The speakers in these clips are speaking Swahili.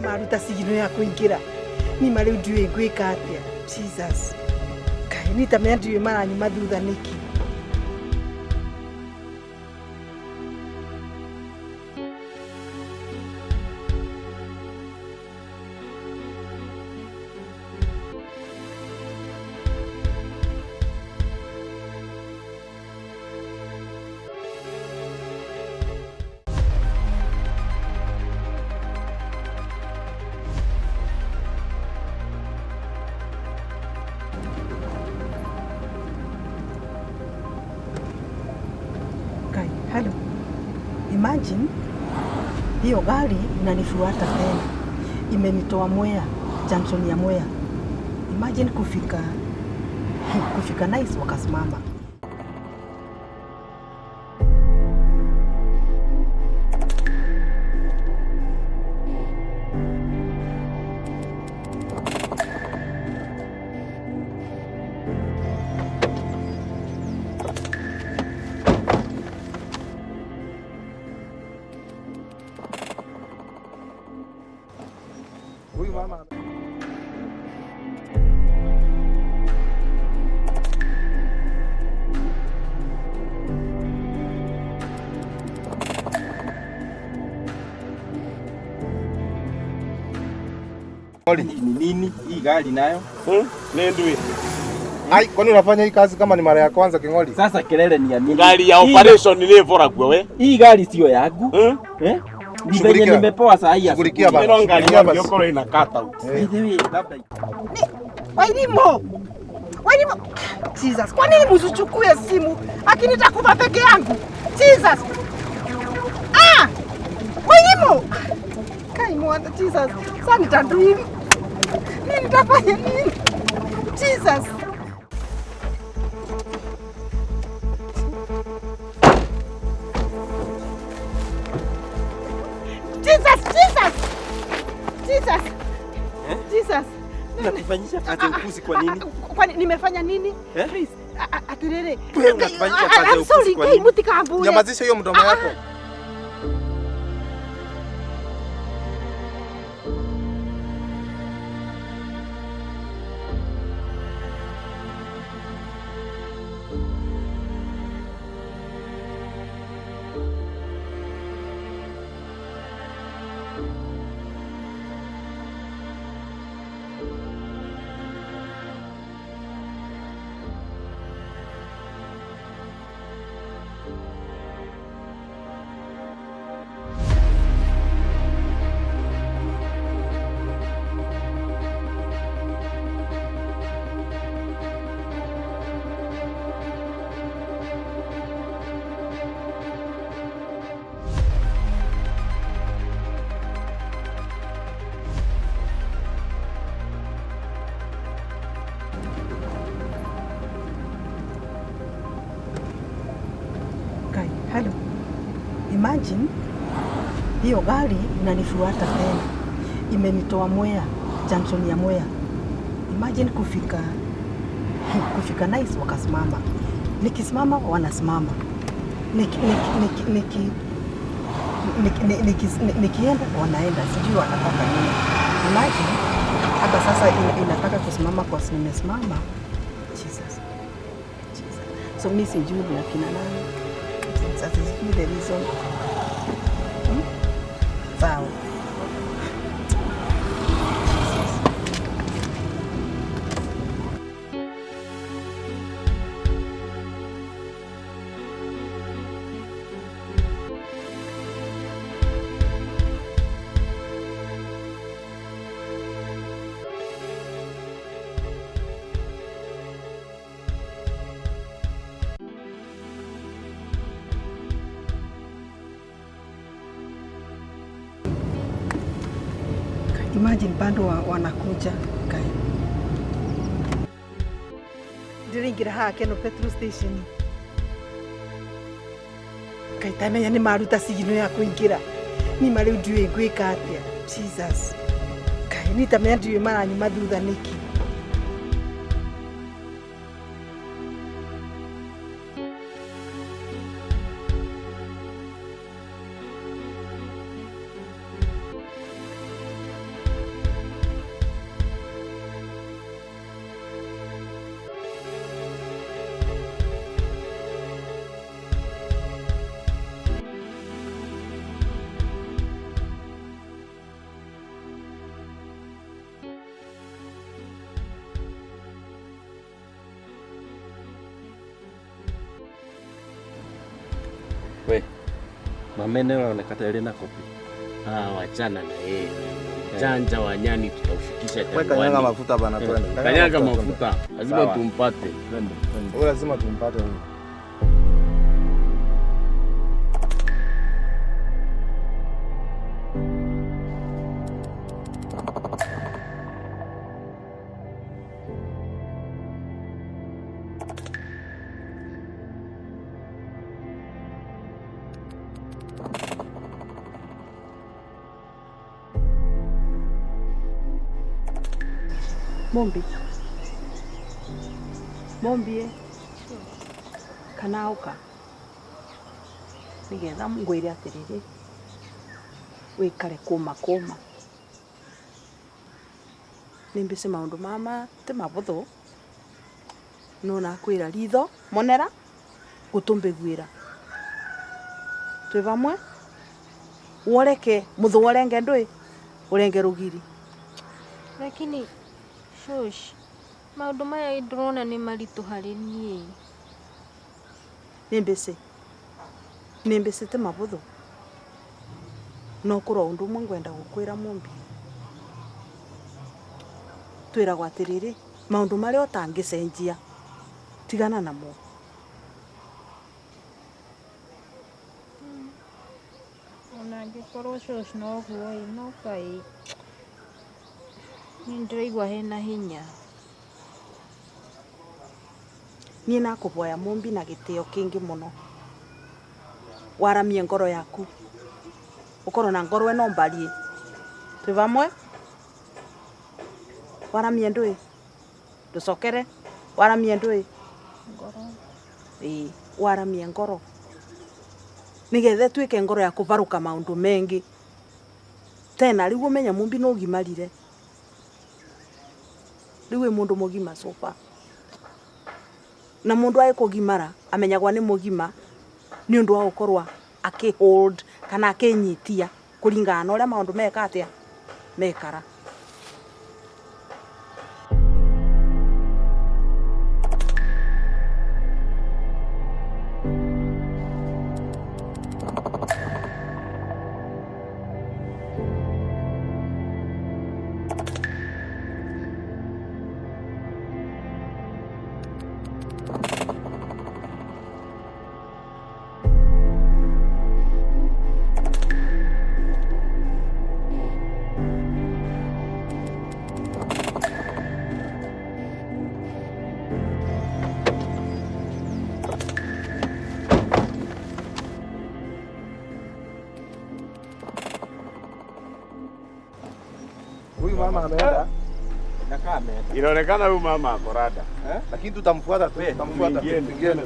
maruta sigino ya kuingira ni mari ndiwe gwika atia Jesus kai ni tamenya ndiwe maranyu mathutha niki Hello. Imagine hiyo gari inanifuata tena. Imenitoa Mwea, junction ya Mwea. Imagine kufika nice wakasimama. Huyu mama nini hii gari nayo? Nendwi. Ai, kwani unafanya hii kazi kama ni mara ya kwanza King'oli? Sasa kelele ni ya nini? Gari ya operation ile vora wewe. Hii gari sio yangu. Ndivenye nimepoa saa hii. Shughulikia baba. Ndio gari ya yokoro inakata. Wewe labda. Wailimo. Jesus, kwa nini msichukue simu? Akini nitakufa peke yangu. Jesus. Wailimo. Kai mwana Jesus. Sasa nitadui. Nitafanya nini? Jesus. Jesus. Unakufanyisha kazi ukusi kwa nini? Kwani nimefanya nini? Please. Atirere. Wewe unakufanyisha kazi ukusi kwa nini? Mutikambu. Nyamazisha hiyo mdomo yako. Hello. Imagine hiyo gari inanifuata tena. Imenitoa Mwea, junction ya Mwea. Imagine kufika nice wakasimama. Nikisimama wanasimama. Nikienda wanaenda. Sijui wanataka nini. Imagine hata sasa inataka kusimama kwa nimesimama. Jesus. So mimi sijui ya kina nani. That is the reason. Wow. Imagine bando wanakuja kai. Ndiringira hake no petrol station. Kai tamenya ni maruta sigino ya kuingira. Ni mari ndiwe gwika atia. Jesus. Kai ni tamenya ndiwe maranyu mathutha niki. Mamene wanaonekana ile na kopi. Wachana na yeye. Janja wa nyani tutaufikisha Wewe kanyaga mafuta bana twende. Kanyaga mafuta. Lazima tumpate. Twende. Wewe lazima tumpate huyu. Mombi kanauka nigetha ngwire atiriri wikare kuma nimbise maundu mama ti mabuthu no nakwira ritho monera gutumbigwira twi vamwe woreke muthu worenge ndui urenge rugiri lakini shush maundu maya ndrona ni maritu hari nie nimbise ti mabuthu no kuro undu mwe ngwenda gukwira Mombi twira gwatiriri maundu maria utangicenjia tigana namo ona ngikorwo shush no huo no kai nindiraigua hena hinya nie nakuvoya Mombi na gitio kingi muno waramie ngoro yaku ukorwo na ngoro eno mbarie twi vamwe waramie ndui ducokere waramie ndui ngoro waramie ngoro nigethe twike ngoro ya kuvaruka maundu mengi tena riu umenya Mombi no gimarire riu mundu mugima sofa na mundu aikugimara amenyagwa ni mugima ni undu wa gukorwa akihold kana akinyitia kuringana na uria maundu meka atia mekara Huyu mama ameenda. Nakaa ameenda. Inaonekana huyu mama akorada. Lakini tutamfuata tu. Tutamfuata. Tuingieni.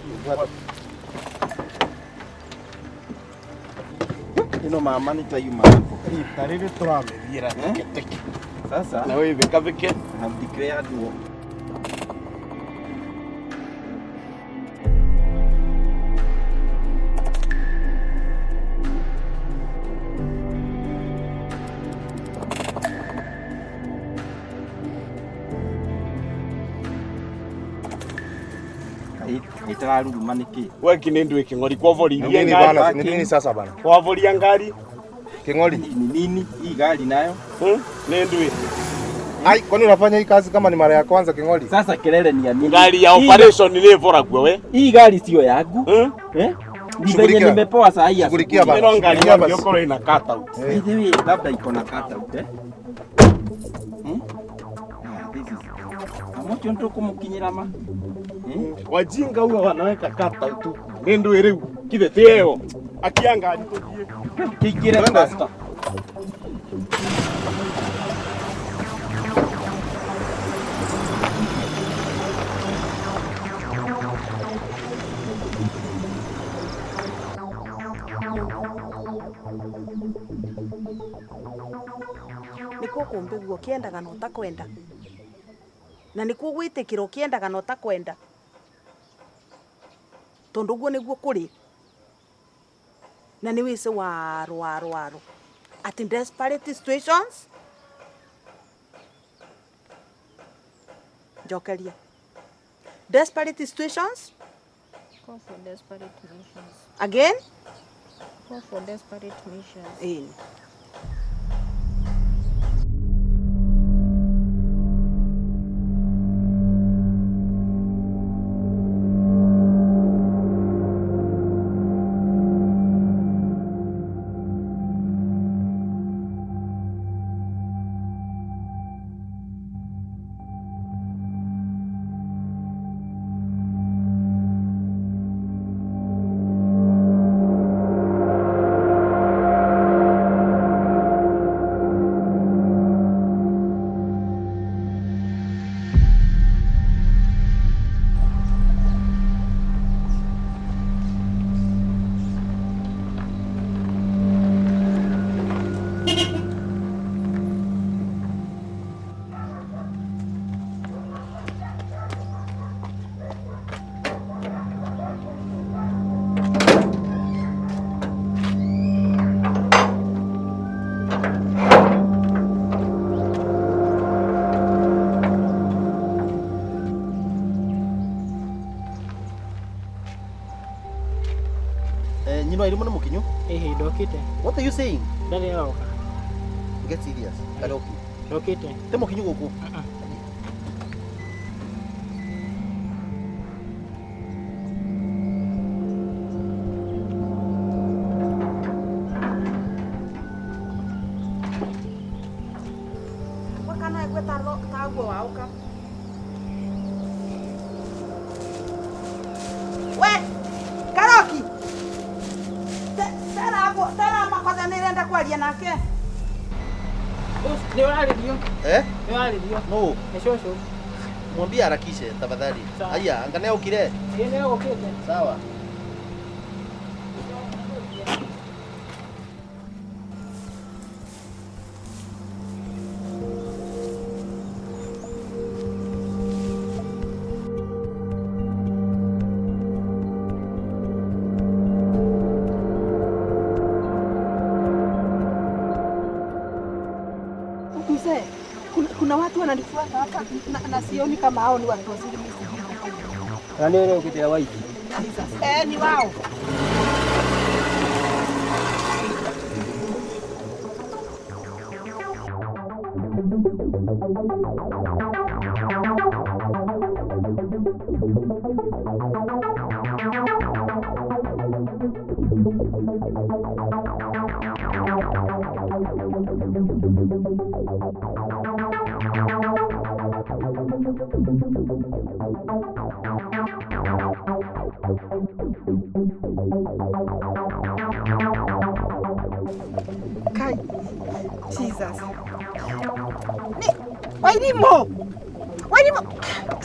Ino mama nitayuma hapo. Tariri turamevira teke. Sasa na wewe vika have declared war. Itararuruma niki wewe kinendu ikingori kwa voli iria ngari nini sasa bana kwa voli ngari kingori nini hii gari nayo nendu ai kwani unafanya hii kazi kama ni mara ya kwanza kingori sasa kelele ni ya nini gari ya operation ile vora kwa wewe hii gari sio yangu Nivenye nimepoa saa hii shughulikia bana ngari ya yokoro ina cut out hivi labda iko na cut out Amocho ndo kumukinyira ma wajinga huwa wanaweka kata tu nendo ereu kile teo akianga alitokie kigire pasta nikuo kumbiguo ukiendaga na utakwenda na nikuo gwitikira ukiendaga na utakwenda tondu guo niguo kuri na ni wise waru at desperate situations jokeria desperate situations desperate situations again Go for desperate missions. Eh. You know, I don't know. Hey, dokite. What are you saying? Dali yao. Get serious. Kadoki. Dokite. Temo kinyo goku. Wakana egweta taguo wauka. We! Karoki! Tera makothe nirenda kwaria nake. Ni walidio. Ni walidio. No. Ni shosho. Mwambie harakishe tafadhali. Haya, angalia ukile. Yeye okete. Sawa. Mzee, kuna watu wananifuata hapa na sioni kama hao ni watu wazuri. Nani wewe ukitia wapi? Ni wao. Kai. Jesus. Wailimo.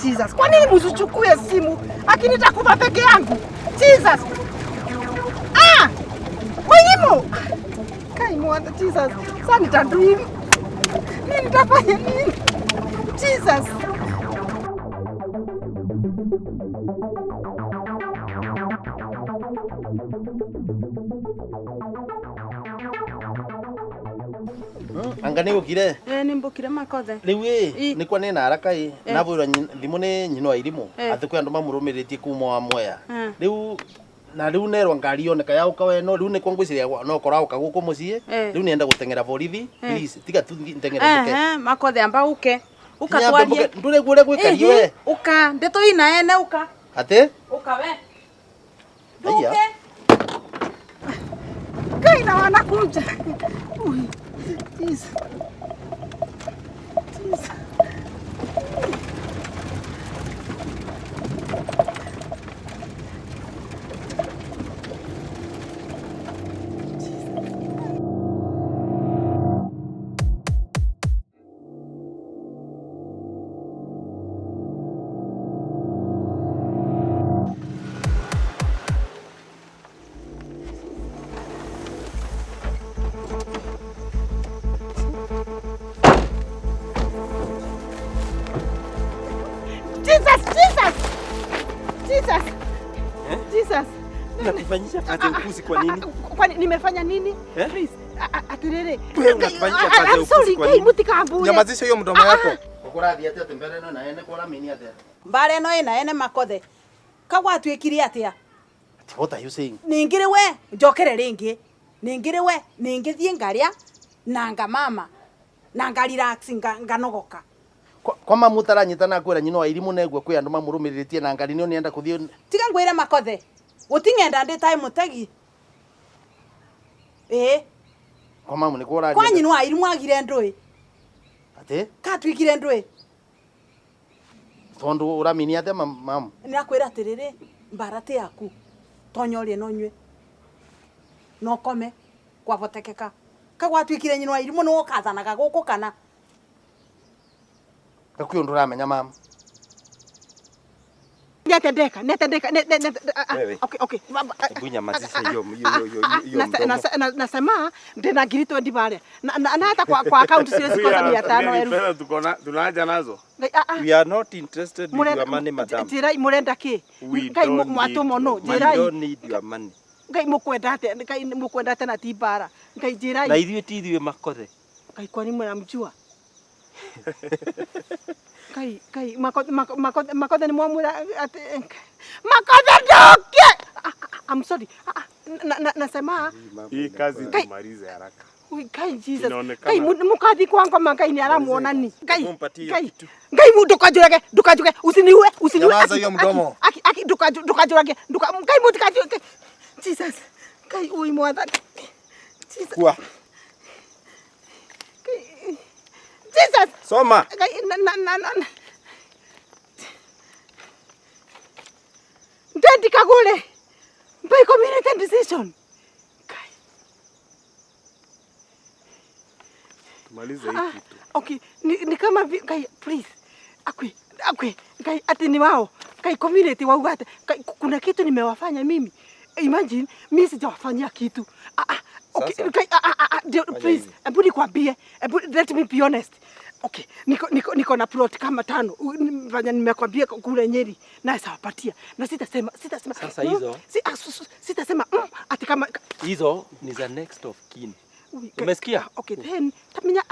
Jesus. Kwa nini msichukue simu? Akini nitakufa peke yangu. Jesus. Wailimo. Kai mwana Jesus. Sasa nitadream. Nini nitafanya nini? Jesus. Angane ukire. Nimbukire makothe. Riu ni kwa nina haraka navura thimu ni nyino irimu athikwe andu mamurumiritie kuma wa moya. Riu nerwa ngari yoneka yauka weno riu ni kwa ngwiciria no korauka guku mucii riu nienda gutengera borithi please tiga tu ntengere makothe amba uke twarie ndure gure gwikario we uka ndeto ina ene uka ate uka we aya kaina wanakuja. Jesus. Jesus. Unakufanyisha kazi ukusi kwa nini? Kwani nimefanya nini? Please, atirere. Unakufanyisha kazi ukusi kwa nini? I'm sorry, nyamazisha hiyo mdomo yako. ukurathi atia tembere no na ene kora mini atia mbare no ina ene makothe. Kagwa atwikire atia? What are you saying? Ningire we njokere ringi. Ningire we ningithie ngaria na ngamama. Na ngarelax nganogoka. Kwa mamu taranyitana kwera nyino wa irimu negwe kwi andu mamurumiritie na ngari nio nienda kuthio. Tiga ngwire makothe. Utingenda ndi time mutegi. Kwa mamu ni kora. Kwa nyino wa irimu agire ndui. Ate? Ka twikire ndui. Tondu uramini ate mamu. Nirakwira atiriri mbarate yaku. Tonyorie no nywe. No kome kwa votekeka. Kagwa twikire nyino wa irimu no kathanaga guku kana. Kakuyo nduramenya mamu. Netendeka. Okay. Bunya mazisha hiyo. Nasema ndina ngiri 20 pale. Na hata kwa account siwezi kosa 500 Pesa tunaja nazo. We are not interested in your money, madam. Jirai murenda ki? Ngai mwatu mono, jirai. We don't need your money. Ngai mukwendate na tibara. Ngai jirai. Na ithuĩ makothe. Ngai kwani mnamjua? Kai makothe ni mwamura makothe doke. I'm sorry. Nasema hii kazi tumalize haraka. Kai Jesus. Kai mukadhi kwangu makai ni aramuona ni. Kai dukajuke usiniue. Nyamaza hiyo mdomo. Aki dukajuke. Kai mutikajuke. Jesus. Kai ui mwatha. Jesus. Kwa. Jesus. Soma. Ndendi Kagure. By community decision. Tumalize hii kitu. Okay, ni kama kai please. Akwe. Kai ati ni wao. Kai community wao gate. Kuna kitu nimewafanya mimi. Imagine mimi sijawafanyia kitu. Okay, please. Ebu nikwambie. Let me be honest. Okay, niko na plot kama 5. Fanya nimekwambia kule Nyeri na sawapatia. Na sitasema. Sasa hizo. Sitasema ati kama Hizo ni za next of kin. Umesikia? Okay, then tamenya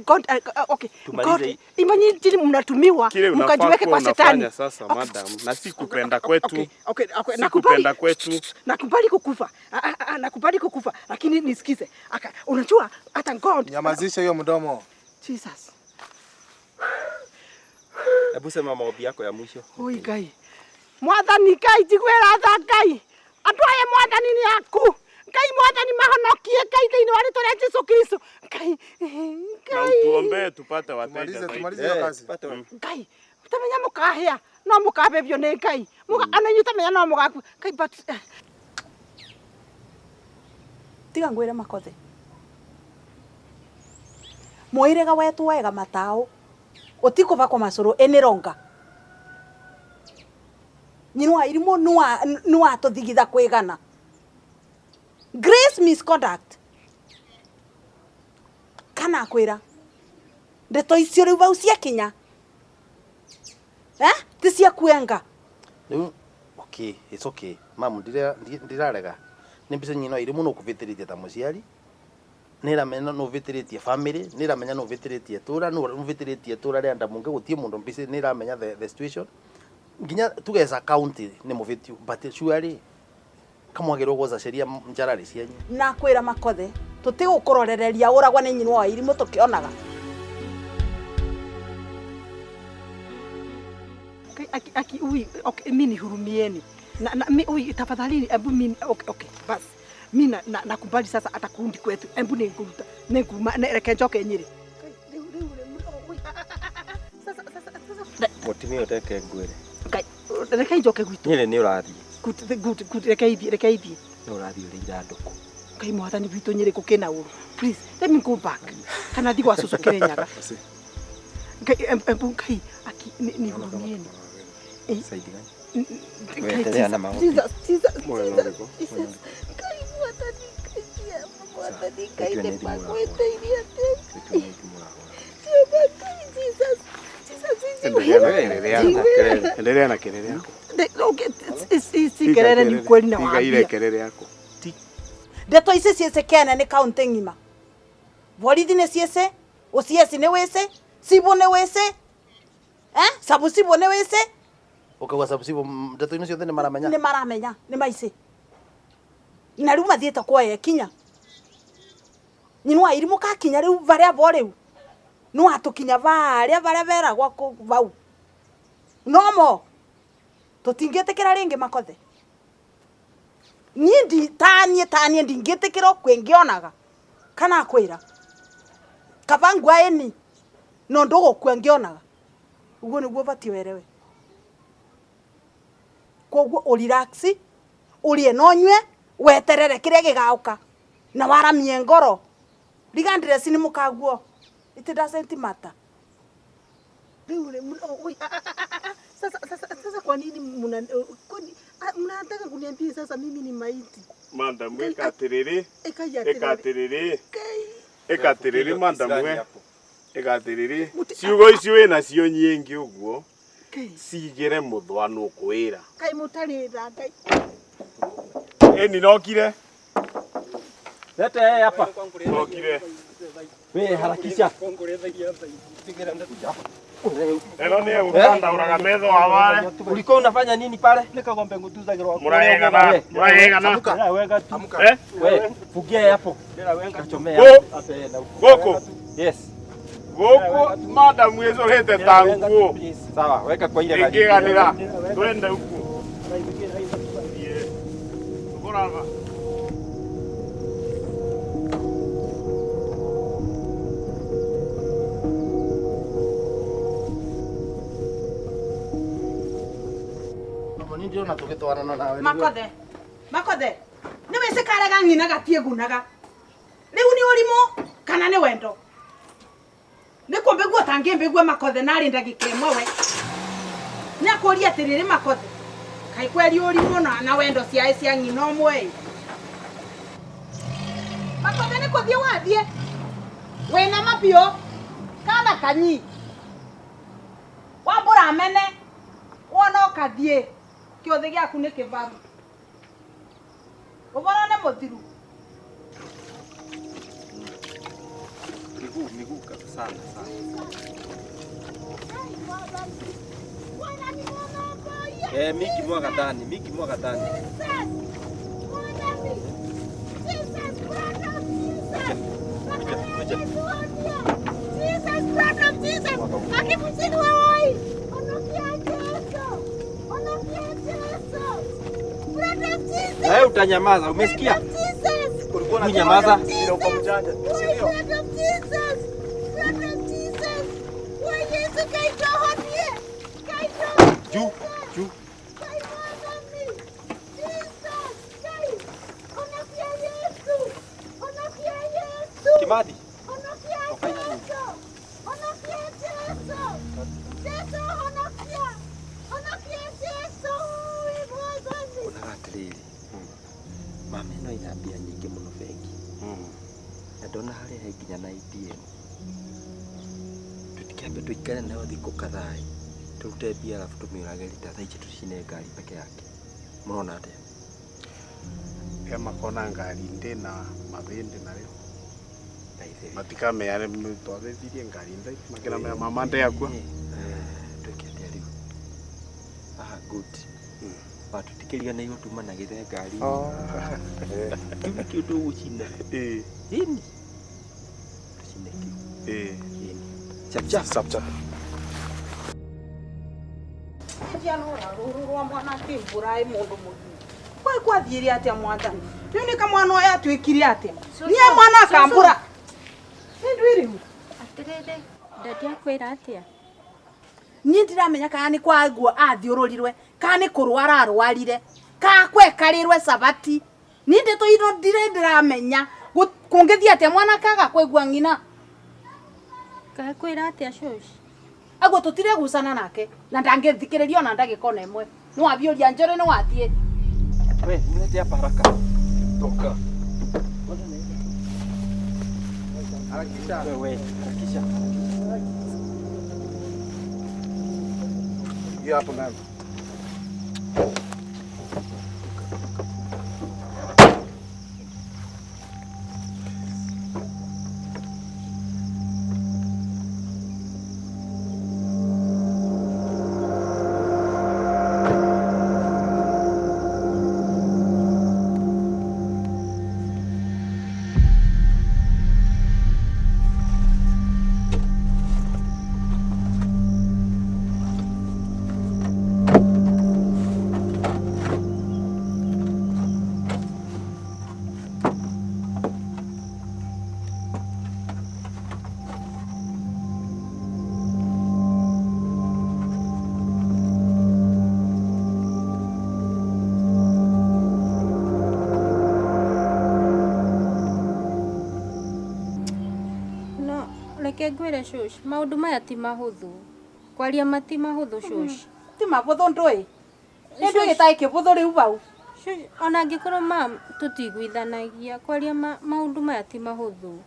God okay. Tumalize. Imanyi jili mnatumiwa mkajiweke kwa shetani. Sasa madam, na si kupenda kwetu. Okay, nakupenda kwetu. Nakubali kukufa. Nakubali kukufa, lakini nisikize. Unajua hata God. Nyamazisha hiyo mdomo. Jesus. Hebu sema maombi yako ya mwisho. Oi Ngai. Mwathani Ngai jigwera tha Ngai. Atwaye mwathani ni yaku. Ngai mwathani mahonokie Ngai thĩinĩ wa rĩĩtwa rĩa Jesũ Kristo. Ngai. Na utuombee tupate wateja. Tumalize hiyo kazi. Ngai. Utamenya mukahia. No mukabebio nĩ Ngai. Ananyu utamenya no mugaku. Ngai but tiga ngwĩre makothe. Moirega wetu wega matao. Utikuva kwa masoro enironga. Nyinwa irimo nuwa to thigitha kwigana. Grace misconduct. Kana kwira. Ndeto icio riu bau cia kinya. Ti cia kuenga. Okay, it's okay. Mamu ndirarega. Nimbise nyino irimo no kuvitiritie ta muciari. Niramenya no vitiritie family, niramenya no vitiritie tura, no vitiritie tura ria ndamunge gutie mundu mbise niramenya the situation. Nginya tugeza county ni muvitio, but surely kamwagirwo goza sheria njarari cianyu. Na kwira makothe, tutigukurorereria uragwa ni nyinwa wa irimu tukionaga. Okay, mimi hurumieni. Ui tafadhali ebu mimi okay, bas. Mimi nakubali sasa atakundi kwetu. Embu nikuruta. Nekuma nereke njoke Nyeri. Sasa. Mutimia uteke ngwire. Ngai, reke njoke gwitu. Nyeri ni urathie. Good, reke ithie. Ni urathie uri ithandũkũ. Ngai mwathani witũ Nyeri kukena uru. Please, let me go back. Kana thigo acucu Kirinyaga. Ngai, embu Ngai, ni hurumieni. Saidiga. Endelea na maombi. Jesus. Endelea na kelele yako. Si kelele ni kweli na waambia. Ile kelele yako. Ndeto ici ciese kena ni county ngima. Borithi ni ciese, uciesi ni wese, sibo ni wese. Sabu sibo ni wese. Ukagwa sabu sibo ndeto ino ciothe ni maramenya. Ni maici. Na riu mathiete kwa kinya. Nyinwa irimu ka kinya riu varia bo riu. No atukinya varia vera gwa vau. Nomo. Tutingetekera ringi makothe. Nindi tanie ndingetekera kwengionaga. Kana kwira. Kavangwa eni. No ndogo kwengionaga. Ugo niguo vati werewe. Koguo urelaxi, urie nonywe, weterere kiria gigauka. Na waramie ngoro. Ligandire sini mukaguo. It doesn't matter. Sasa kwa nini mnataka kuniambia sasa mimi ni maiti? Madam ekaterere. Ekaterere madam ekaterere. Ciugo ici wina cio nyingi uguo. Cigire muthwano ukwira. Kai mutarira ngai. Eni nokire. Lete yeye hapa. Nokire. Wewe harakisha. Eno ni utanda uraga metho awale. Ulikuwa unafanya nini pale? Nikagombe ngutuzagirwa. Muraegana. Wega tu. Wewe fugia hapo. Nachomea Goko. Yes. Goko madam yezo hete tangu. Sawa, weka kwa ile gari. Ikiganira. Twende huku. Tukoranga. Ndio na tugitwarana nawe. Makothe. Ni wese karega ngina gatie gunaga. Riu ni urimo kana ni wendo. Ni kombe guo tangembe guo makothe na rinda gikemwe we. Ni akuria atiriri makothe. Kai kweli urimo na wendo cia ngina omwe. Makothe ni kuthie wathie. Wena mapio kana kanyi. Wambura mene. Wona ukathie. Kiothe giaku ni kivaru. Ubona ne muthiru. Miguu sana. Miki mwaga ndani. Wewe utanyamaza, umesikia? Ulikuwa unanyamaza? Ndio uko mjanja. Sio? Juu. Kimadi. Mami no inambia nyingi muno bengi. Ndona hali hakinya na ATM. Tutikembe tuikare nayo thiko kadhaa. Turute bia alafu tumirage lita thaiche tushine ngari peke yake. Muona atia? Kama kona ngari ndena mavende nayo. Matika meare mtwaze thirie ngari ndai. Makira me mama nde yakwa. Twekete ari. Good. Watu tikiria na hiyo tuma githe ngari. Kivi kitu gucina. Ini. Tushine kiu. Chap. Atia no rururwa mwana timbura mundu muthuri. Kwa thiire atia mwathani. Riu ni kamwana oya atwikire atia. Ni mwana akambura. Ndwiriu. Atiriri, ndadia kwira atia. Ni ndiramenya kana ni kwa guo athiururirwe, kana ni kurwara arwarire, ka kwekarirwe sabati. Ni ndeto ino ndiramenya kungithia atia mwana kaga kwigua ngina. Ka kwira atia shoshi. Ago tutire gusana nake na ndangithikiririo na ndagikona imwe. No abiuria njore no athie. We, niwete hapa haraka. Toka. Harakisha. Wewe, harakisha. Hiyo hapo nani? Reke ngwire shush, maundu maya ti mahuthu. Kwaria mati mahuthu shush. Ti mabuthu ndui. Ndu gitai kibuthu riu bau. Shush, ona ngikorwo mam tutiguithanagia. Kwaria maundu maya ti mahuthu.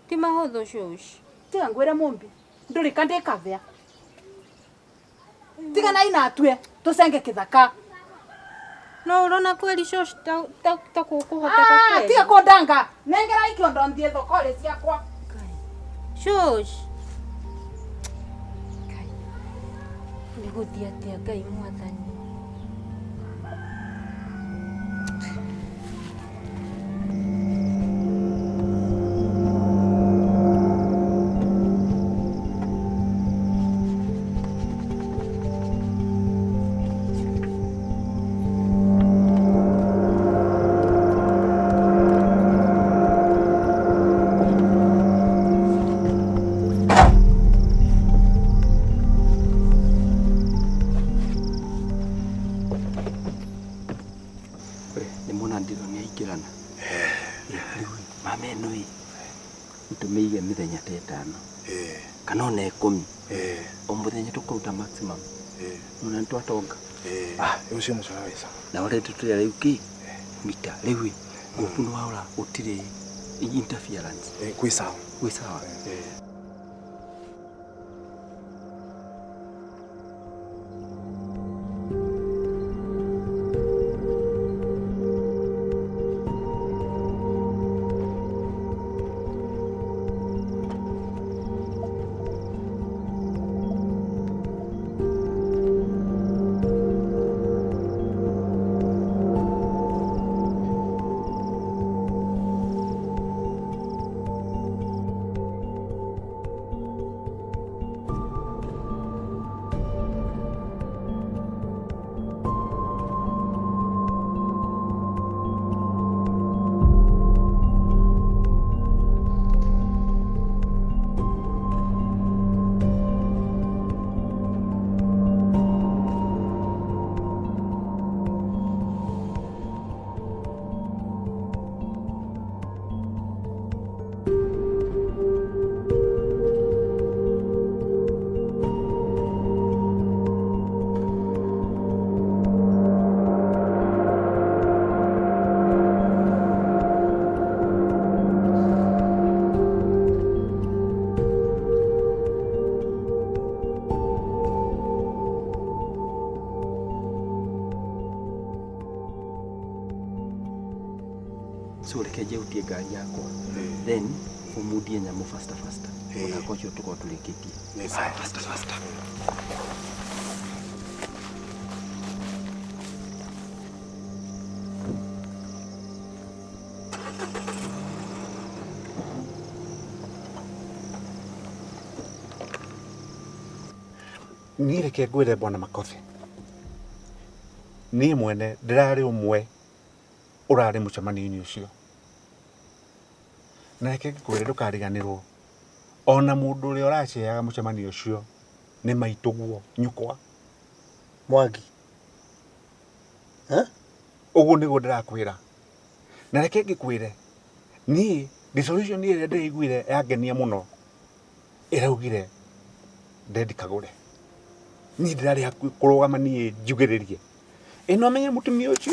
Ti mahuthu shush. Tiga ngwire mumbi. Nduri kandi kavya. Tiga na inatue tusenge kithaka. No urona kweli shush ta kuhoteka kweli. Tiga kondanga. Nengera ikiondo ndie thokore ciakwa. Shush. Kai. Niguthia tia Ngai mwathani. Tumeige mithenya ta 5 kana ona 10 o muthenya tukuruta maximum nona ntwatonga ucio mucara wisa na ore tutire riu ki mita riu gupuno waura utire interference kwi sawa so rekeje utie gari yako then umudie nyamu faster ona kocho tuko tulikitie faster ni reke ngwire bwana Makothe ni mwene ndirari umwe urari mucemani-ini ucio na reke ngwire ndukariganirwo ona mundu uri uraceaga mucemani ucio ni maituguo nyukwa Mwangi. uguo niguo ndirakwira na reke ngikwire ni resolution ire ndiriguire yangenia muno iraugire Dedi Kagure ni ndirari hakuhi kurugama ni njugiririe ino menye mutumia ucio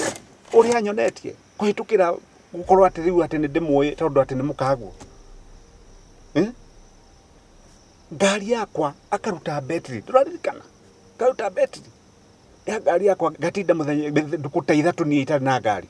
uri anyonetie kuhitukira gukorwo ati riu ati ni ndimui tondu ati ni mukaguo ngari yakwa akaruta betri turaririkana karuta betri ya ngari yakwa gatinda muthenya ndukuta 3 ni itari na ngari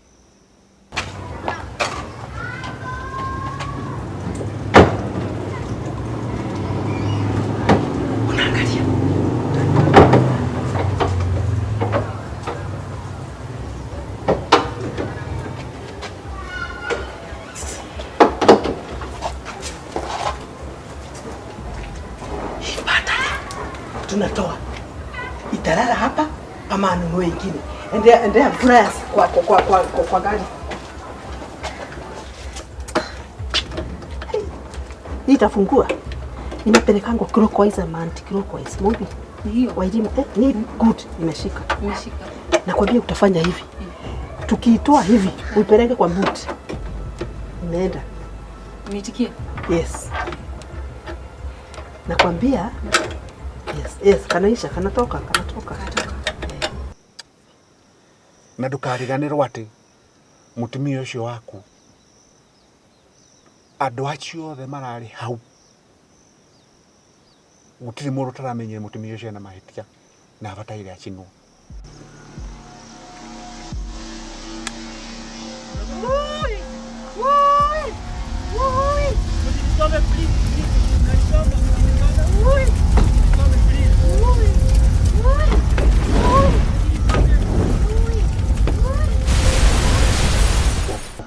tunatoa italala hapa ama anunue ingine. Endea fryers kwa gari. Nitafungua. Inapelekangwa clockwise ama anti-clockwise. Mumbi. Hiyo waidimu ni good imeshika. Nakwambia utafanya hivi. Tukiitoa hivi, uipeleke kwa boot. Imeenda. Umetikia? Yes. Nakwambia. Yes, kanaisha, kanatoka. Na ndukariganirwo ati mutumia ucio waku andu acio othe marari hau gutiri mundu taramenyire mutumia ucio na mahitia na abataire acinwo.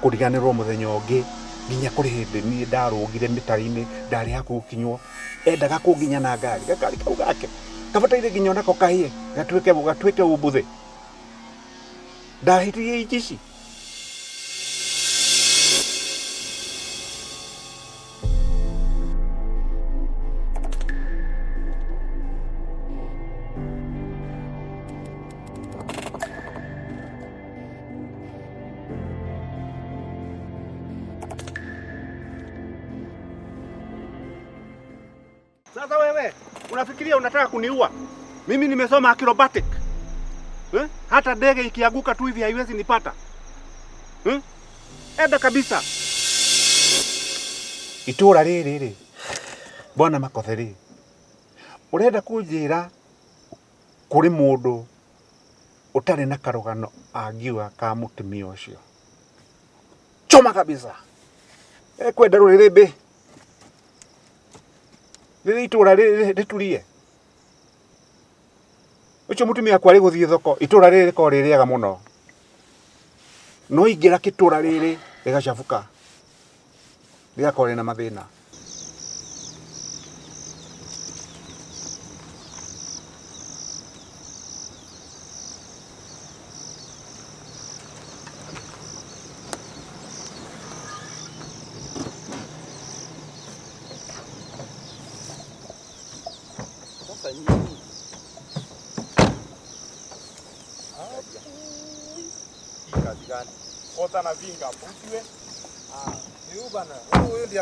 Kuriganirwo muthenya ungi nginya kuri hindi ni ndarugire mitari-ini ndari haku kinywo endaga kunginya na ngari gakari kau gake kabataire nginya nako kahie gatwike ubuthe ndahitirie ici. Sasa wewe unafikiria unataka kuniua? Mimi nimesoma acrobatic. Hata ndege ikianguka tu hivi haiwezi nipata. Enda kabisa. Itura riri. Bwana Makothe. Urenda kunjira kuri mundu utari na karugano angiwa ka mutumia ucio. Choma kabisa. Kwenda ruriri mbi. Riri itura riturie. Ucio mutumia kwari guthie thoko itura riri ko ririaga muno. No ingira kitura riri rigacabuka. Rigakore na mathina. Ota na vinga mbuti ni bana. Huyu ndiye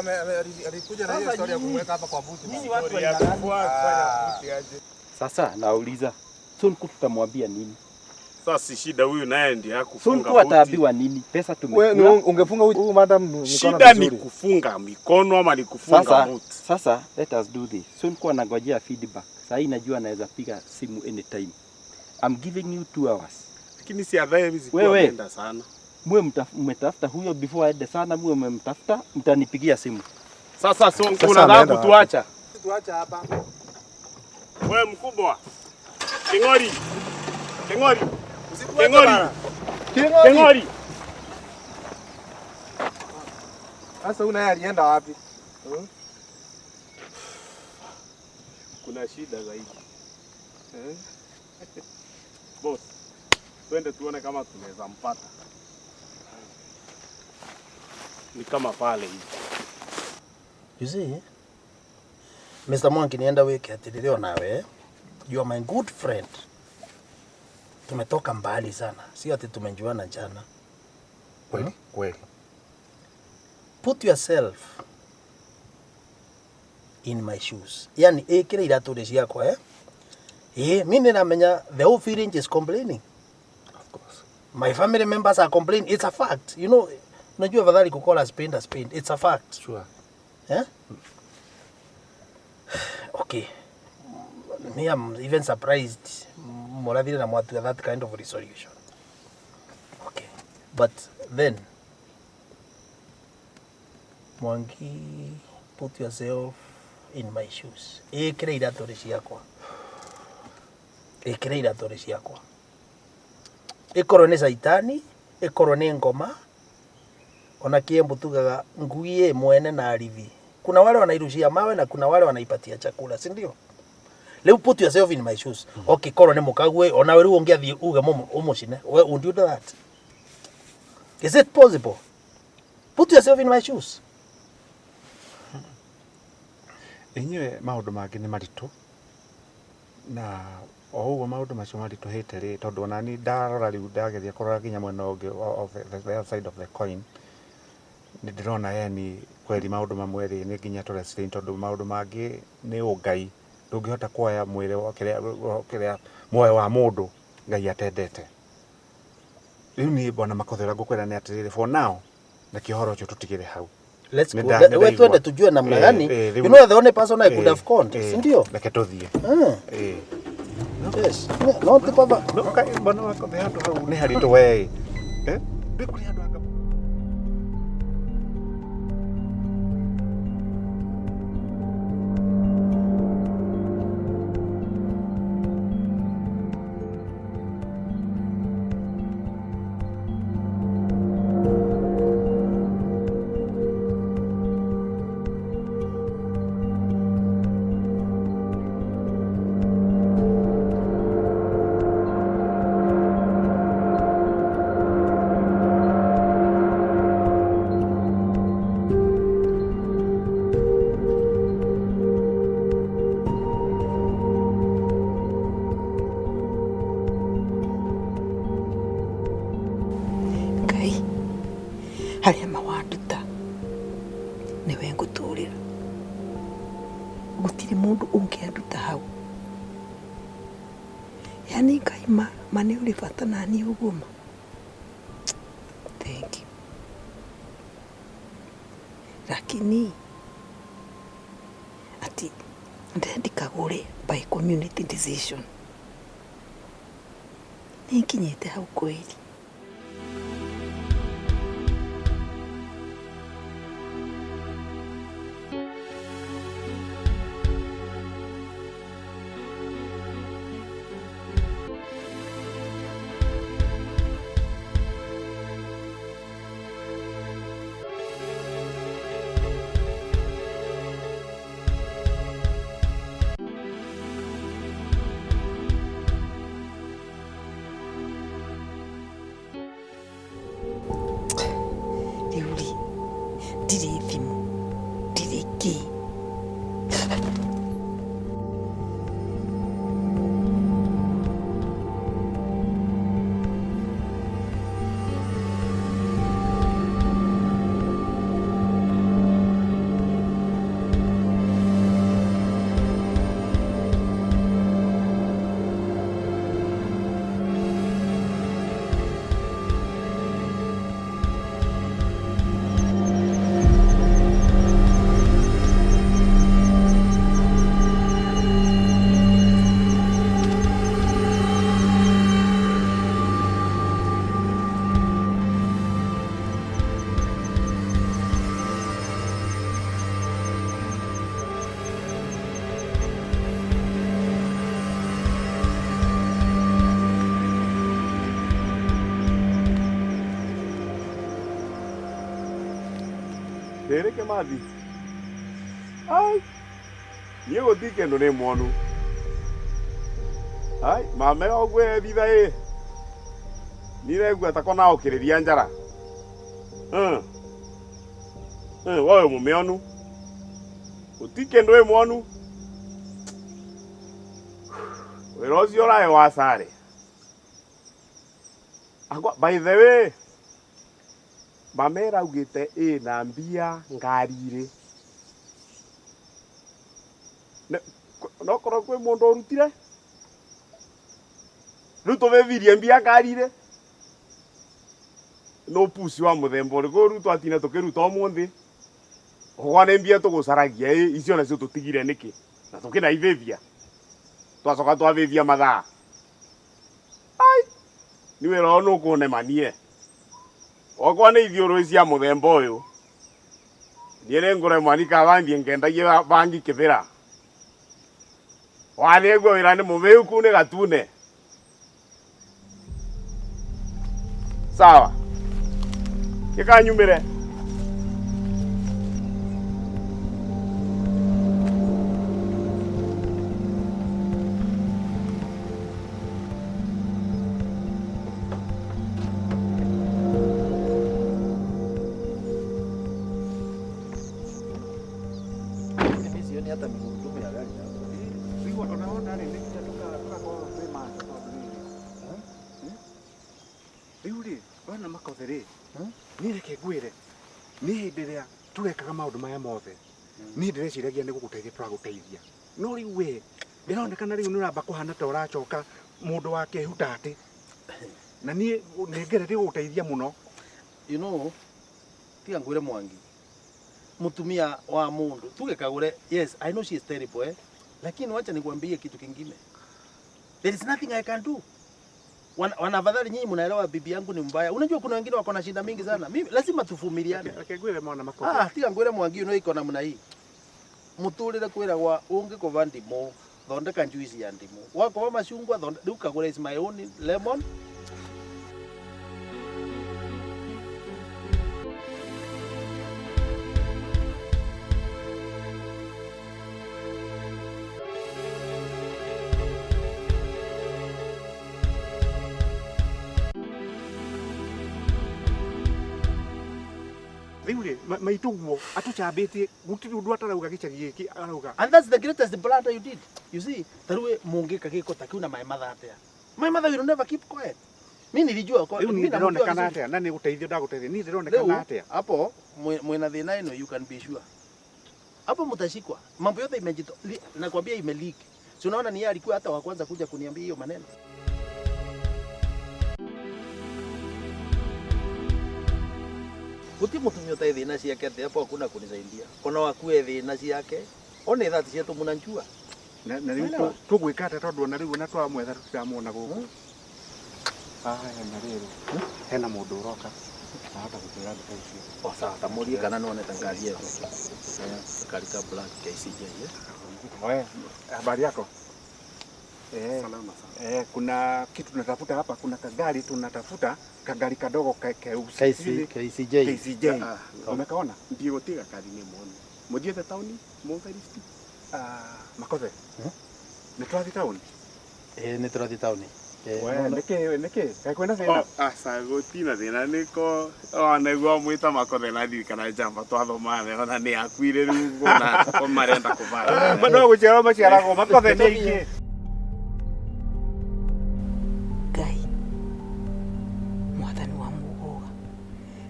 alikuja na hiyo story ya kumweka hapa kwa mbuti. Nini watu wanafanya mbuti aje? Sasa nauliza, Sonko tutamwambia nini? Sasa shida huyu naye ndiye hakufunga mbuti. Sonko ataambiwa nini? Pesa tumekula. Wewe ungefunga huyu madam mikono. Shida ni kufunga mikono ama ni kufunga mbuti? Sasa let us do this. Sonko anangojea feedback. Sasa najua anaweza piga simu anytime. I'm giving you 2 hours. Lakini si adhaye hizi kwa kwenda sana. Mwe mmetafuta huyo before aende sana, mwe mmemtafuta, mtanipigia simu. Sasa Sonko unataka kutuacha? Tuacha hapa. Wewe mkubwa. Kingori. Sasa una alienda wapi? Kuna shida zaidi. Boss. Twende tuone kama tunaweza mpata. Ni kama pale hivi. You see, Mr. Mwangi nienda wiki atilileo nawe. You are my good friend. Tumetoka mbali sana. Si ati tumejuana jana. Kweli. Put yourself in my shoes. Yani kile iratu ciakwa mimi namenya the whole village is complaining. Of course. My family members are complaining. It's a fact. You know, unajua afadhali kukola a spade. It's a fact. Sure. Okay. Me, I'm even surprised Moravia na mwatu that kind of resolution. Okay. But then, Mwangi, put yourself in my shoes. Ekire iratori ciakwa. Ikorwo ni saitani, ikorwo ni ngoma, ona kiembu tugaga ngui mwene na arithi. Kuna wale wanairushia mawe na kuna wale wanaipatia chakula, si ndio? Leo put yourself in my shoes. Okay, korwo ni Kagure, ona wewe ungeathi uge umucine. Would you do that? Is it possible? Put yourself in my shoes. Enyewe maundu mangi ni maritu na ohuo maundu macio maritu hete ri tondu ona ni ndarora riu ndagethia kurora nginya mwena ungi of the other side of the coin ni ndirona yani kweli maundu mamwe ri ni nginya to restrain tondu maundu mangi ni ungai ndungihota kuoya mwire wa kiria moyo wa mundu ngai atendete riu ni bona makothe ra ngukwira ni atiriri for now na kihoro cho tutigire hau. Let's go. Wewe twende tujue namna gani. You know the only person I could have called. Sindio? Na ketuthie. Yes. No te pava. No kai bona makothe hatu hau ni harito we. Bikuri andu anga haria mawanduta niwe nguturira gutiri mundu ungianduta hau yani Ngai mani uri bata nani uguma. Thank you. Lakini ati ndendi Kagure by community decision nikinyete hau kweli. Dereke mathi. Ai. Ni guthike ndo ni mwonu. Ai, mame ogwe thitha ni regua takona okiriria njara. Wawe mumeonu. Utike ndo mwonu. Werozi orae wasare. Agwa by the way. Mamera ugite na mbia ngarire. No koro kwe mundu orutire. Ruto vevirie mbia ngarire. No pusi wa muthembo rigo ruto atina tukiruta omuthi. Ogwane mbia tugusaragia icio nacio tutigire niki. Na tukina ivevia. Twacoka twavevia mathaa. Ai. Niwe rono kuone manie. Ogwa ni ithiuru cia muthemba uyu. Niere ngore mwani ka bandi ngendagie bangi kithira. Wale gwo wira ni muveu kune gatune. Sawa. Kikanyumire. hata migurudumu ya gari hapo. Hiyo tunaona ni nikitoka kwa pema yule bana makothe ni reke gwire ni hindiria turekaga maundu maya mothe ni ndireciiragia ni guguteithia turaguteithia no riu we ndironekana riu ni uramba kuhana ta uracoka mundu wake hutati na ni ngereti guguteithia muno you know tiga ngwire Mwangi mutumia wa mundu tuge Kagure. Yes, I know she is terrible lakini wacha nikwambie kitu kingine, there is nothing I can do. Wanafadhali nyinyi mnaelewa bibi yangu ni mbaya. Unajua kuna wengine wako na shida mingi sana. Mimi lazima tuvumiliane. Kagure mwana Makothe. Tiga ngwire Mwangi no iko namna hii. Muturire kwira gwa ungi kova ndimo thondeka juice ya ndimo wakova machungwa thondeka Kagure is my own lemon. Riure maituguo atucambĩtie gutiri undu atarauga gicagi giki arauga. And that's the greatest blunder you did. You see, tarue mungika giko takiu na my mother atia. My mother will never keep quiet. Mimi nilijua kwa mimi ndionekana atia na ni guteithio ndaguteithia ni ndironekana atia. Hapo mwena thina ino you can be sure. Hapo mtashikwa. Mambo yote imejito nakwambia imeleak. Si unaona ni yeye alikuwa hata wa kwanza kuja kuniambia hiyo maneno. Kuti mutumio ta thina ciake ati hapo hakuna kunisaidia. Ona wakue thina ciake. Ona thati cietu munanjua. Na riu tugwika ata tondu na riu na twamwetha tutamuona guku. Haya na riu. Hena mundu uroka. Hata gutira nduka icio. Sawa tamurie kana no neta ngari yetu. Karika black KCJ. Wewe habari yako? Salama sana. Kuna kitu tunatafuta hapa, kuna kagari tunatafuta, kagari kadogo KCJ. KCJ. Umekaona? Ndio gotiga kari ni muone. Muthiete tauni, Mongaristi. Makothe. Ni twathi tauni? Ni twathi tauni. Wewe niki? Kwenda thina? Asa gotina thina niko onagua mwita Makothe na thirikana jamba twathoma ona ni akuire riu gona ko marenda kuvara. Bado guciara maciarago Makothe ni iki.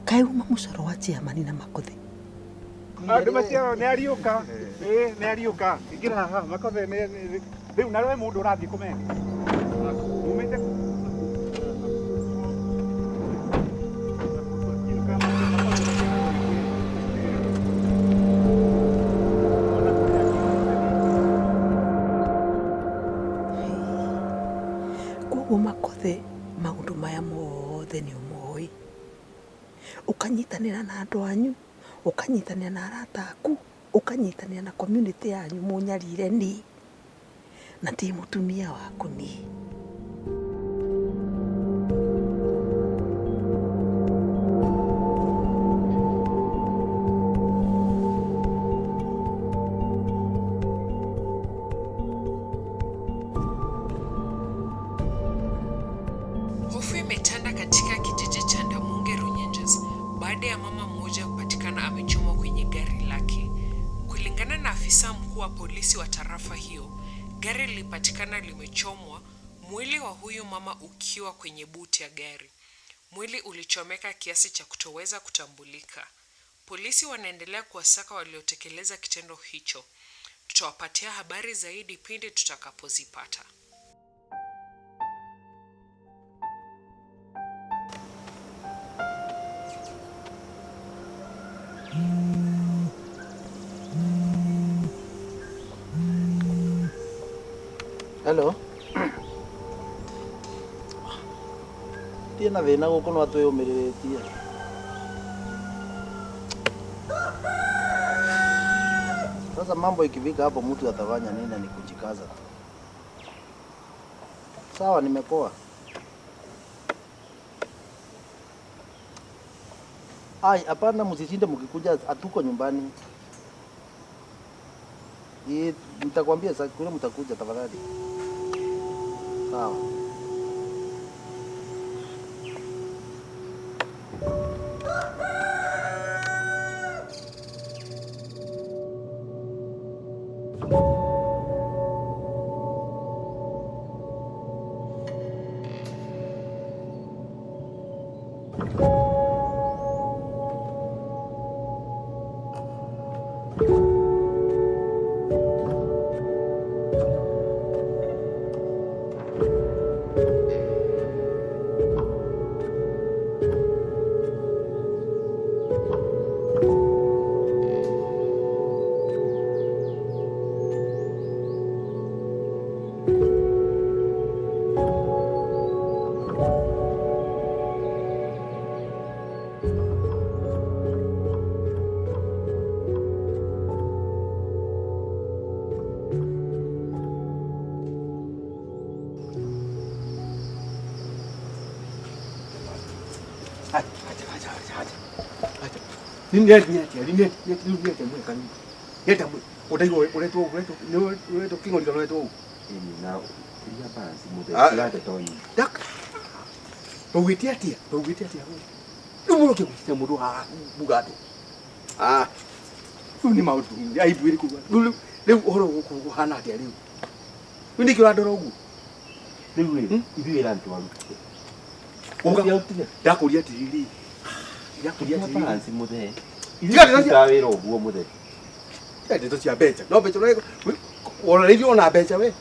Kai uma mucoro wa ciamani na Makothe. Andu maciaro ni ariuka. Ni ariuka. Ingira haha Makothe ni riu na wewe mundu urathi kumena. Umete Koguo Makothe maundu maya mothe ni umoi. Ukanyitanira na andu anyu, ukanyitanira na arata aku, ukanyitanira na community yanyu munyarire ni na ti mutumia waku ni. Hofu imetanda katika kijiji cha Ndamunge Runyenjes baada ya mama mmoja kupatikana amechomwa kwenye gari lake. Kulingana na afisa mkuu wa polisi wa tarafa hiyo, gari lilipatikana limechomwa, mwili wa huyu mama ukiwa kwenye buti ya gari. Mwili ulichomeka kiasi cha kutoweza kutambulika. Polisi wanaendelea kuwasaka waliotekeleza kitendo hicho. Tutawapatia habari zaidi pindi tutakapozipata. Hello. Tiena thina guku no atwiyumiritie. Sasa mambo ikifika hapo mtu atafanya nini? Ni kujikaza. Sawa, nimepoa. Hapana, msisinde mkikuja, atuko nyumbani. Nitakwambia sasa kule mtakuja tafadhali. Sawa. Linet mweka ni. Yeta utaigo uleto kingo ndiko na kuria balance muthe yate toi dak tugwite atia numuruke gusite mundu ha bugate ni maudu aibu iri kuwa leu horo kuhana atia leu windi kira ndoro ugu leu ibira ntu waru uga ndakuria tiriri balance muthe tiga wira uguo muthe ndeto cia mbeca no mbeca no wona rĩthio ona mbeca we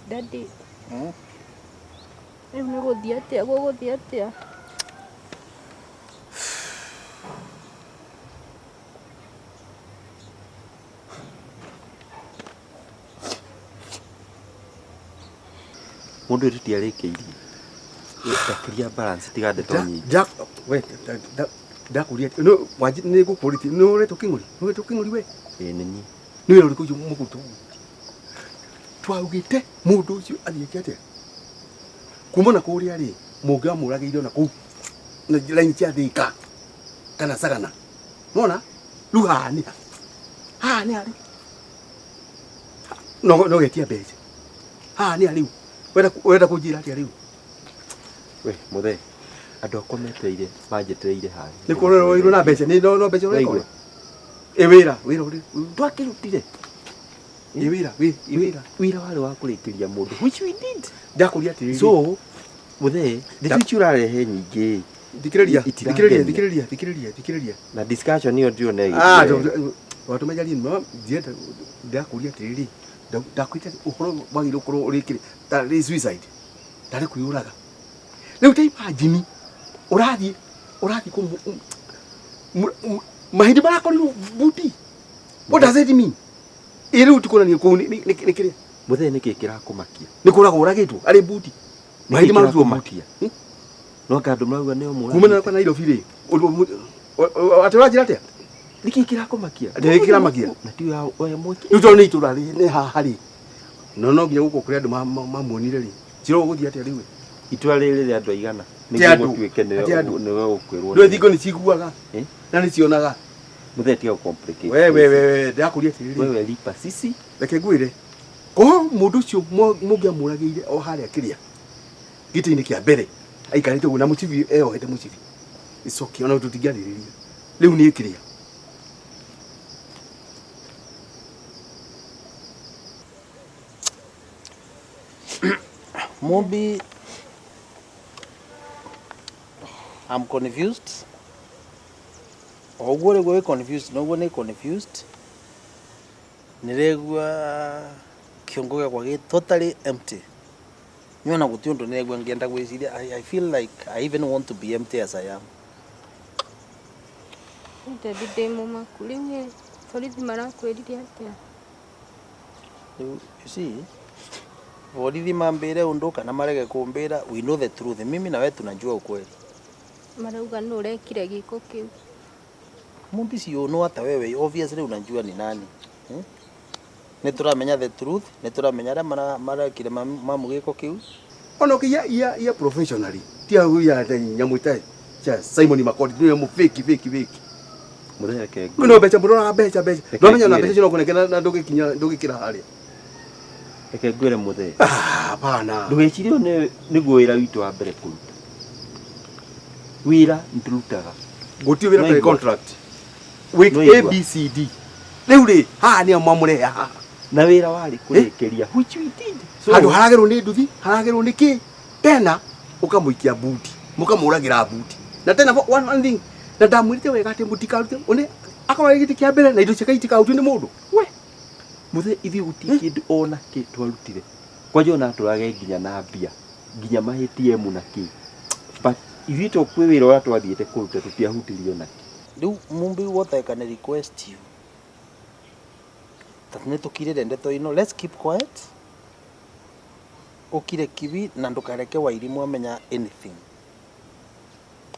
Daddy. Rĩu nĩ gũthiĩ atĩa gũgũthiĩ atĩa? mundu ritiarĩkĩirie ndakiria balance tiga ndeto nyingi Jack we ndakuria no waji nĩ gũkũrĩtie no ũretwo kĩng'ũri we nini nĩ wĩra ũrĩkũ ũcio mũkũruta twaugĩte mũndũ ũcio athiĩte atĩa kumana kũrĩa rĩ mũngĩamũragĩire ona kũu na raini cia Thika kana Sagana nona rĩu haha nĩ harĩ no getia mbeca haha nĩ harĩ wenda kũnjĩra atĩa rĩu we muthe andũ akwa metereire manjetereire haha nĩ kũrorwo na mbeca nĩ no mbeca ũreka wĩra ũrĩ twakĩrutire wĩra warĩ wa kũrĩkĩria mũndũ which we did ndakuria atĩrĩrĩ so muthe thikũ urarehe nyingĩ thikĩrĩria na discussion hiyo ndio negi watu majali no dieta ndakuria atĩrĩrĩ ndakwita ũhoro wagĩrĩirwo gũkorwo ũrĩkĩrĩ ta suicide tarĩ kwĩyũraga rĩu ta imagine ũrathiĩ mahĩndĩ marakorirwo buti what does it mean rĩu tukuonania kũu nĩ kĩrĩa muthe nĩkĩ kĩrakũmakia nĩ kũragwo ũragĩtwo arĩ buti mahĩndĩ marutwo buti no kandũ mauga nĩo mũra kumana kwa Nairobi rĩ atĩ ũranjĩra atĩa nĩkĩ kĩrakũmakia atĩ kĩramakia na ti oya mwaki rĩu tondũ nĩ itũra nĩ haha rĩ no nginya gũkũ kũrĩ andũ mamuonire rĩ cirwo gũthiĩ atĩa rĩu itũra rĩrĩ rĩ andũ aigana nĩguo gũtuĩke nĩwe ũkwĩrwo ndũĩ thingo nĩ ciguaga na nĩ cionaga muthe tiga complicate we ndakuria atĩrĩrĩ wewe lipa sisi reke ngwĩre ko mũndũ ũcio mũngĩamũragĩire o harĩa kĩrĩa gĩtĩ-inĩ kĩa mbere aikarĩte ũguo na mũcibi eyohete mũcibi icoki ona tũtingĩarĩrĩria rĩu nĩ kĩrĩa Mobi, I'm confused. Ogore go confused, no one confused. Niregwa kiongo gakwa ge totally empty. Nyona guti undu niregwa ngienda gwiciria I feel like I even want to be empty as I am. Daddy demo makulinge solithi marakwĩrire atĩa? You see? Worithi mambire undu kana marege kumbira, we know the truth. Mimi na wewe tunajua ukweli. Marauga nũ ũrekire gĩko kĩu. Mumbi si you know hata wewe obviously unajua ni nani. Nituramenya the truth, nituramenya arĩa marekire mamu gĩko kĩu. Ona kia professionally tia huyu ya nyamu ita cha Simon MAKOTHE ndio mu fake muthe ke no becha mbona becha no menya na becha cino kunekena na ndũgĩkĩra harĩa reke ngwĩre muthe hapana ndũgĩcirie nĩguo wĩra witũ wa mbere kũruta wĩra nĩtũrutaga gũtirĩ wĩra ta contract week ABCD rĩu rĩ haha nĩ mamũre haha na wĩra warĩ kũrĩkĩria which we did handũ haragerwo nĩ nduthi haragerwo nĩ kĩ tena ũkamũikia buti mũkamũragĩra buti na tena one thing na ndamwĩrĩte wega atĩ mũtikarute one akorwo gĩtĩ kĩa mbere na indo ciakaitĩkarutio nĩ mũndũ we muthe ithuĩ gũtirĩ kĩndũ ona kĩ twarutire kwanja ona tũrage nginya na mbia nginya mahĩtie mu na kĩ but Ithuĩ tũkwĩ wĩra ũrĩa twathiĩte kũruta tũtiahutirio nake. Rĩu mumbi wothe can request you. Tatune tukirire ndeto ino, let's keep quiet. Ukire kibi na ndukareke Wairimu amenya anything.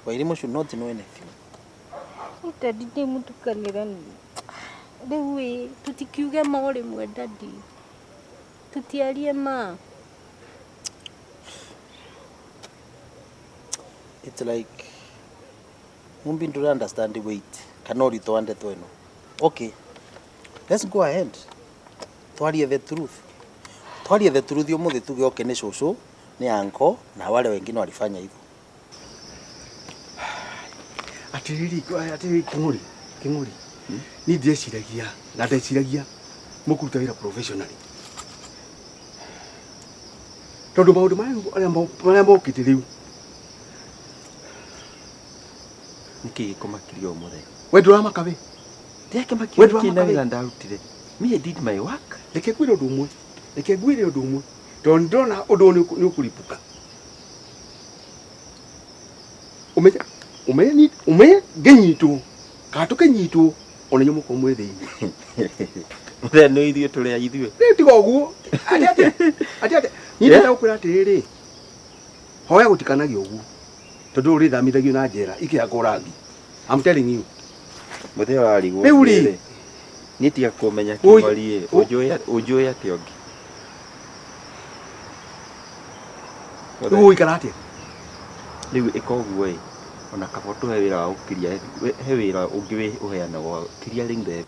Wairimu should not know anything. Daddy mutukanira ni. Rĩu tutikiuge maũrĩ mwe daddy. Tutiarie ma. It's like mumbi don't understand the weight. Kanori to ndeto ino. Okay. Let's go ahead. Twarie the truth. Twarie the truth yomuthi tuge oke ni shosho, ni anko na wale wengine walifanya hivyo. Atiriri King'ori. Ni ndeciragia na ndeciragia mukuruta wĩra professionally. Tondu maundu marĩa mokĩte rĩu. Niki gĩkũmakirio mũthenya. We ndũramaka we. Ndiakĩmakirio kĩna wĩra ndarutire. Me I did my work. Reke ngwĩre ũndũ ũmwe. Tondu ndona ũndũ nĩ ũkũripũka. Umenye ngĩnyitwo. Kana tũkĩnyitwo ona inyuĩ mũkorwo mwĩ thĩinĩ. Mũthenya nĩ ithuĩ tũrĩa ithuĩ. Rĩu tiga ũguo. Ati. Niĩ ndĩrakwĩra atĩrĩrĩ. Hoya gũtikanagio ũguo. Tondu ũrĩthomithagio na njera ikĩhakwo rangi. I'm telling you. Mũthenya warigwo. Rĩu rĩ. Niĩ tiga kũmenya Kĩmori ũnjũĩ atĩ ũngĩ. Rĩu ũikara atĩa? Rĩu ĩka ũguo ona kaba tũhe wĩra wa gũkiria he wĩra ũngĩ ũheanagwo clearing the.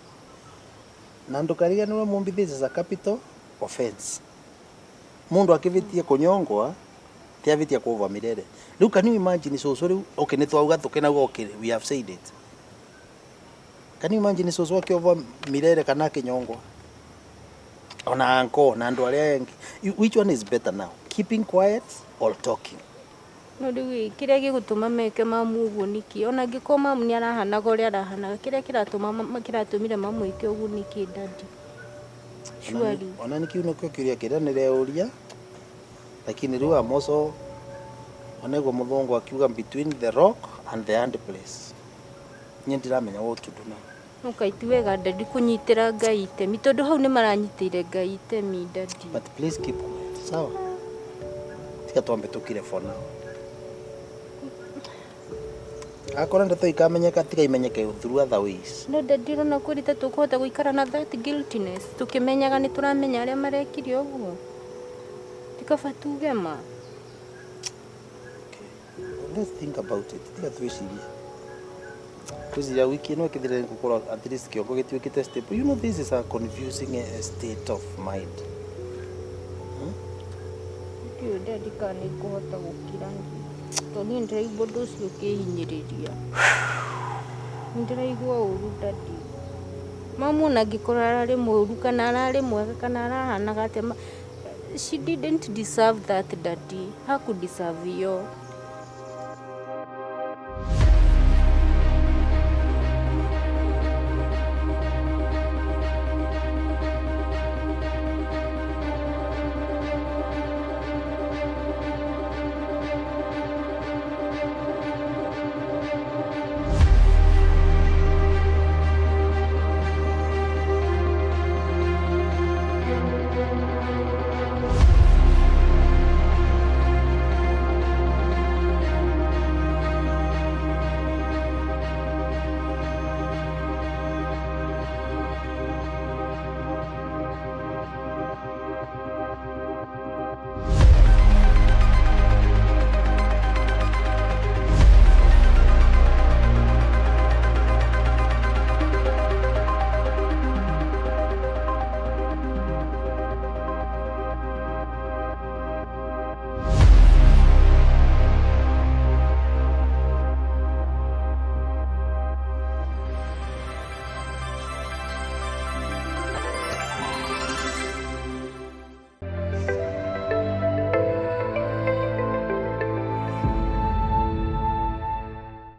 Na ndukariganĩrwo mumbi, this is a capital offense. Mundu akivitie kunyongwa tiavitie kuva mirere. Rĩu can you imagine soso rĩu okay nĩ twauga tukenauga okay we have said it. Can you imagine soso akiova mirere kana kinyongwa? Ona anko na andu aria engi. Which one is better now? Keeping quiet or talking? No rĩu kĩrĩa gĩgũtũma meke mamu ũguo nĩkĩ? Ona angĩkorwo mamu nĩ arahanaga ũrĩa arahanaga, kĩrĩa kĩratũmire mamu ĩke ũguo nĩkĩ daddy? Surely. Ona nikiuno kĩũria kĩrĩa nĩreuria. Lakini rĩu amoso onego muthongo akiuga between the rock and the hand place. Nye ndiramenya what to do now. Ukaiti wega daddy kunyitĩra Ngai itemi tondu hau nĩ maranyitĩire Ngai itemi daddy. But please keep quiet. Sawa. Tika tuambe tukire for now. Akora ndeto ikamenyeka tika imenyeke through other ways. No daddy rona kurita tukuhota guikara na that guiltiness. Tukimenyaga nĩ turamenya arĩa marekire ũguo. Tikaba tuge ma. Let's think about it. Tika twicirie. Kuzira wiki ino kithire gukora at least kiongo gituikite step. You know this is a confusing state of mind. Ndio daddy kani kuhota gukirangi. Toni ndiraigua ũndũ ũcio ũkĩhinyĩrĩria. Ndiraigua ũru daddy. Mamu ona angĩkorwo ararĩ mũru kana ararĩ mwega kana arahanaga atĩa, she didn't deserve that daddy. Haku deserve yo.